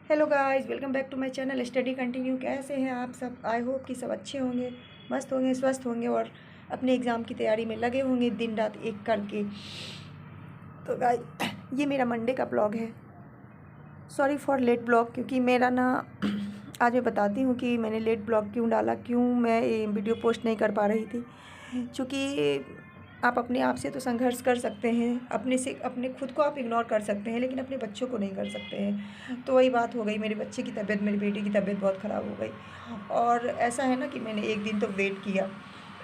Hello guys, welcome back to my channel study continue. कैसे हैं आप सब? आई होप कि सब अच्छे होंगे, मस्त होंगे, स्वस्थ होंगे और अपने एग्ज़ाम की तैयारी में लगे होंगे दिन रात एक करके। तो गाइस, ये मेरा मंडे का ब्लॉग है। सॉरी फॉर लेट ब्लॉग, क्योंकि मेरा ना आज मैं बताती हूँ कि मैंने लेट ब्लॉग क्यों डाला, क्यों मैं ये वीडियो पोस्ट नहीं कर पा रही थी। क्योंकि आप अपने आप से तो संघर्ष कर सकते हैं, अपने से अपने खुद को आप इग्नोर कर सकते हैं, लेकिन अपने बच्चों को नहीं कर सकते हैं। तो वही बात हो गई, मेरे बच्चे की तबीयत, मेरी बेटी की तबीयत बहुत ख़राब हो गई। और ऐसा है ना कि मैंने एक दिन तो वेट किया,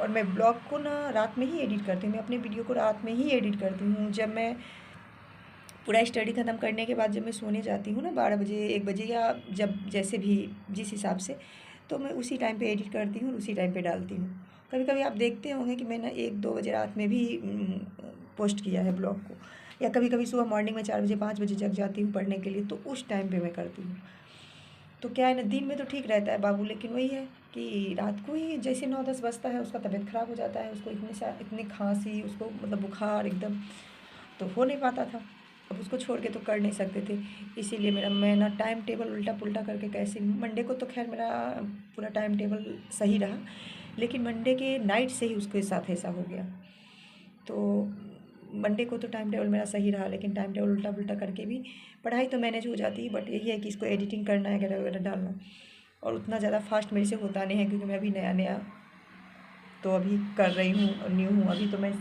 और मैं ब्लॉग को ना रात में ही एडिट करती हूँ। मैं अपने वीडियो को रात में ही एडिट करती हूँ। जब मैं पूरा स्टडी ख़त्म करने के बाद जब मैं सोने जाती हूँ ना 12 बजे 1 बजे, या जब जैसे भी जिस हिसाब से, तो मैं उसी टाइम पे एडिट करती हूँ और उसी टाइम पे डालती हूँ। कभी कभी आप देखते होंगे कि मैंने 1-2 बजे रात में भी पोस्ट किया है ब्लॉग को, या कभी कभी सुबह मॉर्निंग में 4 बजे 5 बजे जग जाती हूँ पढ़ने के लिए, तो उस टाइम पे मैं करती हूँ। तो क्या है ना, दिन में तो ठीक रहता है बाबू, लेकिन वही है कि रात को ही जैसे 9-10 बजता है उसका तबीयत ख़राब हो जाता है, उसको इतनी खांसी, उसको मतलब बुखार एकदम, तो हो नहीं पाता था। अब उसको छोड़ के तो कर नहीं सकते थे। इसीलिए मैं ना टाइम टेबल उल्टा पुल्टा करके कैसे, मंडे को तो खैर मेरा पूरा टाइम टेबल सही रहा, लेकिन मंडे के नाइट से ही उसके साथ ऐसा हो गया। तो मंडे को तो टाइम टेबल मेरा सही रहा, लेकिन टाइम टेबल उल्टा पुल्टा करके भी पढ़ाई तो मैनेज हो जाती है। बट यही है कि इसको एडिटिंग करना है, वगैरह वगैरह डालना, और उतना ज़्यादा फास्ट मेरे से होता नहीं है, क्योंकि मैं अभी नया नया तो अभी कर रही हूँ और न्यू हूँ, अभी तो मैं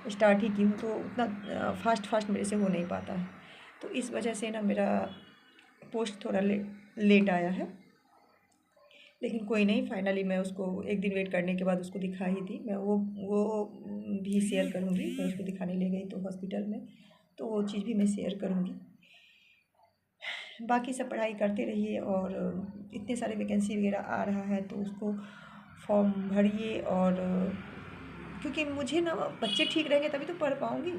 स्टार्ट ही की हूँ, तो उतना फास्ट फास्ट मेरे से हो नहीं पाता है। तो इस वजह से ना मेरा पोस्ट थोड़ा लेट आया है, लेकिन कोई नहीं, फाइनली मैं उसको एक दिन वेट करने के बाद उसको दिखा ही दी। मैं वो भी शेयर करूँगी। मैं उसको दिखाने ले गई तो हॉस्पिटल में, तो वो चीज़ भी मैं शेयर करूँगी। बाकी सब पढ़ाई करते रहिए, और इतने सारे वैकेंसी वगैरह आ रहा है तो उसको फॉर्म भरिए। और क्योंकि मुझे ना बच्चे ठीक रहेंगे तभी तो पढ़ पाऊँगी,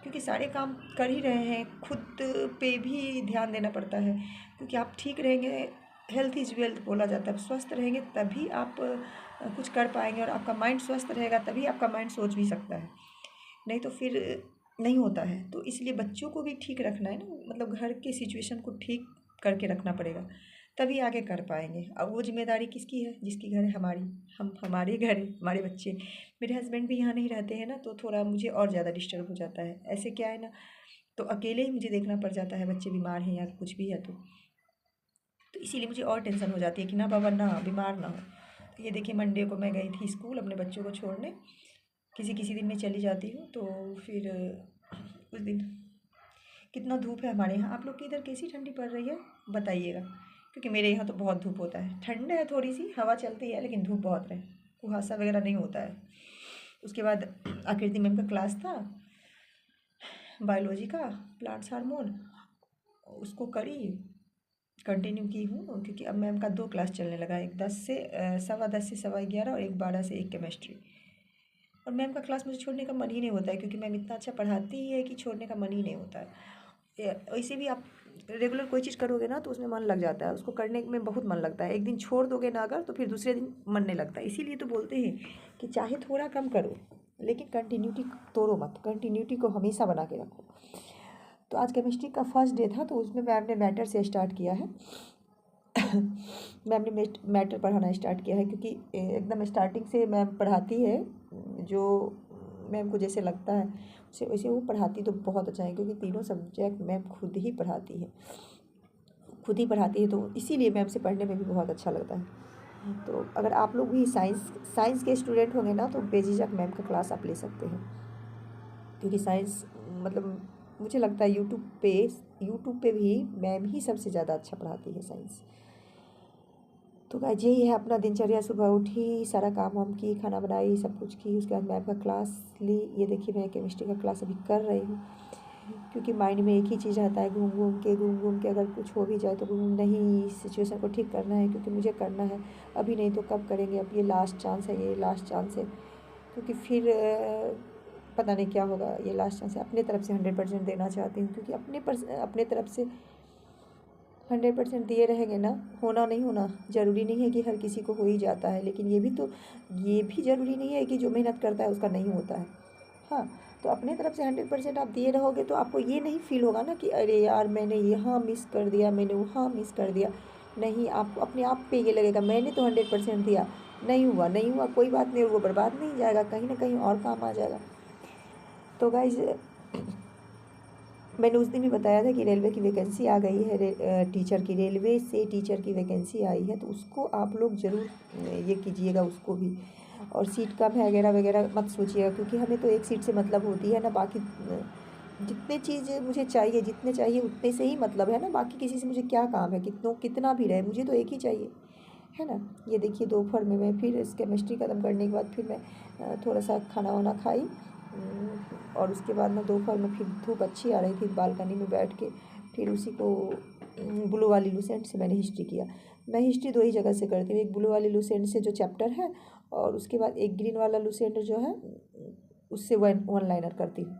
क्योंकि सारे काम कर ही रहे हैं, खुद पे भी ध्यान देना पड़ता है। क्योंकि आप ठीक रहेंगे, हेल्थ इज़ वेल्थ बोला जाता है, स्वस्थ रहेंगे तभी आप कुछ कर पाएंगे, और आपका माइंड स्वस्थ रहेगा तभी आपका माइंड सोच भी सकता है, नहीं तो फिर नहीं होता है। तो इसलिए बच्चों को भी ठीक रखना है ना, मतलब घर के सिचुएशन को ठीक करके रखना पड़ेगा, तभी आगे कर पाएंगे। अब वो जिम्मेदारी किसकी है? जिसकी घर है हमारी, हम हमारे घर है, हमारे बच्चे। मेरे हस्बैंड भी यहाँ नहीं रहते हैं ना, तो थोड़ा मुझे और ज़्यादा डिस्टर्ब हो जाता है। ऐसे क्या है ना, तो अकेले ही मुझे देखना पड़ जाता है, बच्चे बीमार हैं या कुछ भी है तो इसीलिए मुझे और टेंशन हो जाती है कि ना बाबा ना बीमार ना हो। तो ये देखिए, मंडे को मैं गई थी स्कूल अपने बच्चों को छोड़ने, किसी किसी दिन मैं चली जाती हूँ, तो फिर उस दिन कितना धूप है हमारे यहाँ। आप लोग की इधर कैसी ठंडी पड़ रही है बताइएगा, क्योंकि मेरे यहाँ तो बहुत धूप होता है। ठंड है, थोड़ी सी हवा चलती है, लेकिन धूप बहुत है, कुहासा वगैरह नहीं होता है। उसके बाद आकृति मैम का क्लास था बायोलॉजी का, प्लांट्स हार्मोन, उसको करी, कंटिन्यू की हूँ। क्योंकि अब मैम का 2 क्लास चलने लगा, एक 10 से 10:15 से 11:15, और एक 12 से 1 केमिस्ट्री। और मैम का क्लास मुझे छोड़ने का मन ही नहीं होता है, क्योंकि मैम इतना अच्छा पढ़ाती ही है कि छोड़ने का मन ही नहीं होता है। वैसे भी आप रेगुलर कोई चीज़ करोगे ना तो उसमें मन लग जाता है, उसको करने में बहुत मन लगता है। एक दिन छोड़ दोगे ना अगर, तो फिर दूसरे दिन मन नहीं लगता। इसीलिए तो बोलते हैं कि चाहे थोड़ा कम करो, लेकिन कंटिन्यूटी तोड़ो मत, कंटिन्यूटी को हमेशा बना के रखो। तो आज केमिस्ट्री का फर्स्ट डे था, तो उसमें मैम ने मैटर से स्टार्ट किया है। मैम ने मैटर पढ़ाना स्टार्ट किया है, क्योंकि एकदम स्टार्टिंग से मैम पढ़ाती है, जो मैम को जैसे लगता है उसे वैसे वो पढ़ाती तो बहुत अच्छा है। क्योंकि तीनों सब्जेक्ट मैम खुद ही पढ़ाती है, तो इसीलिए मैम से पढ़ने में भी बहुत अच्छा लगता है। तो अगर आप लोग भी साइंस के स्टूडेंट होंगे ना, तो बेझिझक मैम का क्लास आप ले सकते हैं। क्योंकि साइंस मतलब मुझे लगता है यूट्यूब पे भी मैम ही सबसे ज़्यादा अच्छा पढ़ाती है साइंस। तो गाइस, यही है अपना दिनचर्या। सुबह उठी, सारा काम वाम की, खाना बनाई, सब कुछ की, उसके बाद मैम का क्लास ली। ये देखिए, मैं केमिस्ट्री का क्लास अभी कर रही हूँ, क्योंकि माइंड में एक ही चीज़ रहता है, घूम घूम के अगर कुछ हो भी जाए तो नहीं, सिचुएशन को ठीक करना है, क्योंकि मुझे करना है। अभी नहीं तो कब करेंगे, अब ये लास्ट चांस है, ये लास्ट चांस है। क्योंकि फिर पता नहीं क्या होगा। ये लास्ट चांस है, अपने तरफ से 100% देना चाहती हूँ, क्योंकि अपने तरफ से 100% दिए रहेंगे ना। होना नहीं होना ज़रूरी नहीं है कि हर किसी को हो ही जाता है, लेकिन ये भी ज़रूरी नहीं है कि जो मेहनत करता है उसका नहीं होता है। हाँ, तो अपने तरफ से 100% आप दिए रहोगे तो आपको ये नहीं फील होगा ना कि अरे यार मैंने यहाँ मिस कर दिया, मैंने वहाँ मिस कर दिया। नहीं, आपको अपने आप पे ये लगेगा मैंने तो 100% दिया, नहीं हुआ नहीं हुआ कोई बात नहीं, और वो बर्बाद नहीं जाएगा, कहीं ना कहीं और काम आ जाएगा। तो गाइज मैंने उस दिन भी बताया था कि रेलवे की वैकेंसी आ गई है, टीचर की, रेलवे से टीचर की वैकेंसी आई है, तो उसको आप लोग ज़रूर ये कीजिएगा उसको भी। और सीट कम है वगैरह वगैरह मत सोचिएगा, क्योंकि हमें तो एक सीट से मतलब होती है ना, बाकी जितने चीज़ मुझे चाहिए, जितने चाहिए उतने से ही मतलब है ना, बाकी किसी से मुझे क्या काम है, कितना भी रहे, मुझे तो एक ही चाहिए, है ना। ये देखिए दोपहर में मैं फिर इस केमिस्ट्री ख़त्म करने के बाद फिर मैं थोड़ा सा खाना वाना खाई, और उसके बाद में दोपहर में फिर धूप अच्छी आ रही थी, बालकनी में बैठ के फिर उसी को ब्लू वाली लुसेंट से मैंने हिस्ट्री किया। मैं हिस्ट्री दो ही जगह से करती हूँ, एक ब्लू वाली लुसेंट से जो चैप्टर है, और उसके बाद एक ग्रीन वाला लुसेंट जो है उससे वन लाइनर करती हूँ।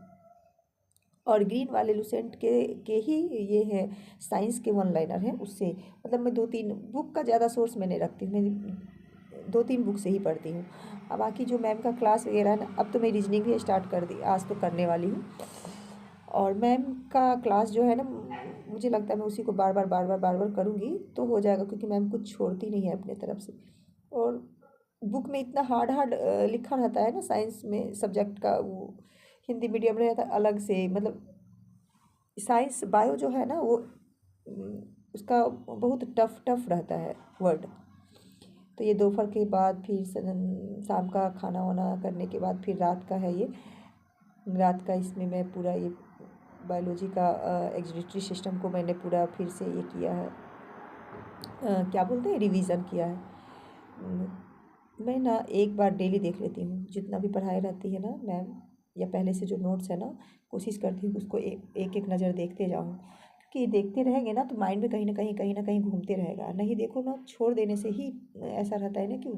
और ग्रीन वाले लुसेंट के ही ये है साइंस के वन लाइनर हैं, उससे मतलब मैं 2-3 बुक का ज़्यादा सोर्स मैं नहीं रखती हूँ, मैं 2-3 बुक से ही पढ़ती हूँ। अब बाकी जो मैम का क्लास वगैरह है ना, अब तो मैं रीजनिंग भी स्टार्ट कर दी, आज तो करने वाली हूँ। और मैम का क्लास जो है ना, मुझे लगता है मैं उसी को बार बार करूँगी तो हो जाएगा, क्योंकि मैम कुछ छोड़ती नहीं है अपने तरफ से। और बुक में इतना हार्ड लिखा रहता है ना, साइंस में सब्जेक्ट का, वो हिंदी मीडियम रहता है अलग से, मतलब साइंस बायो जो है ना वो उसका बहुत टफ टफ रहता है वर्ड। तो ये दोपहर के बाद फिर शाम का खाना वाना करने के बाद फिर रात का है, ये रात का इसमें मैं पूरा ये बायोलॉजी का एग्जीक्यूटिव सिस्टम को मैंने पूरा फिर से ये किया है, क्या बोलते हैं, रिवीज़न किया है। मैं ना एक बार डेली देख लेती हूँ, जितना भी पढ़ाई रहती है ना मैम, या पहले से जो नोट्स है ना, कोशिश करती हूँ उसको एक एक नज़र देखते जाऊँ, क्योंकि देखते रहेंगे ना तो माइंड में कहीं ना कहीं घूमते रहेगा। नहीं देखो ना, छोड़ देने से ही ऐसा रहता है ना कि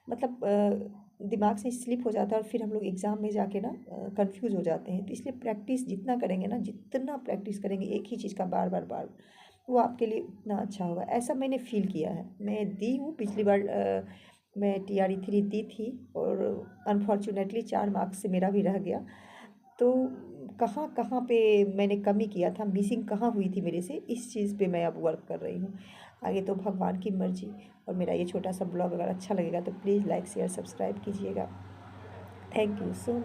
मतलब दिमाग से स्लिप हो जाता है, और फिर हम लोग एग्ज़ाम में जाके ना कंफ्यूज हो जाते हैं। तो इसलिए प्रैक्टिस जितना करेंगे ना, जितना प्रैक्टिस करेंगे एक ही चीज़ का बार बार बार, वो आपके लिए उतना अच्छा होगा। ऐसा मैंने फ़ील किया है, मैं दी हूँ पिछली बार, मैं TRE 3 दी थी, और अनफॉर्चुनेटली 4 मार्क्स से मेरा भी रह गया। तो कहाँ कहाँ पे मैंने कमी किया था, मिसिंग कहाँ हुई थी मेरे से, इस चीज़ पे मैं अब वर्क कर रही हूँ। आगे तो भगवान की मर्जी। और मेरा ये छोटा सा ब्लॉग अगर अच्छा लगेगा तो प्लीज़ लाइक शेयर सब्सक्राइब कीजिएगा। Thank you so much.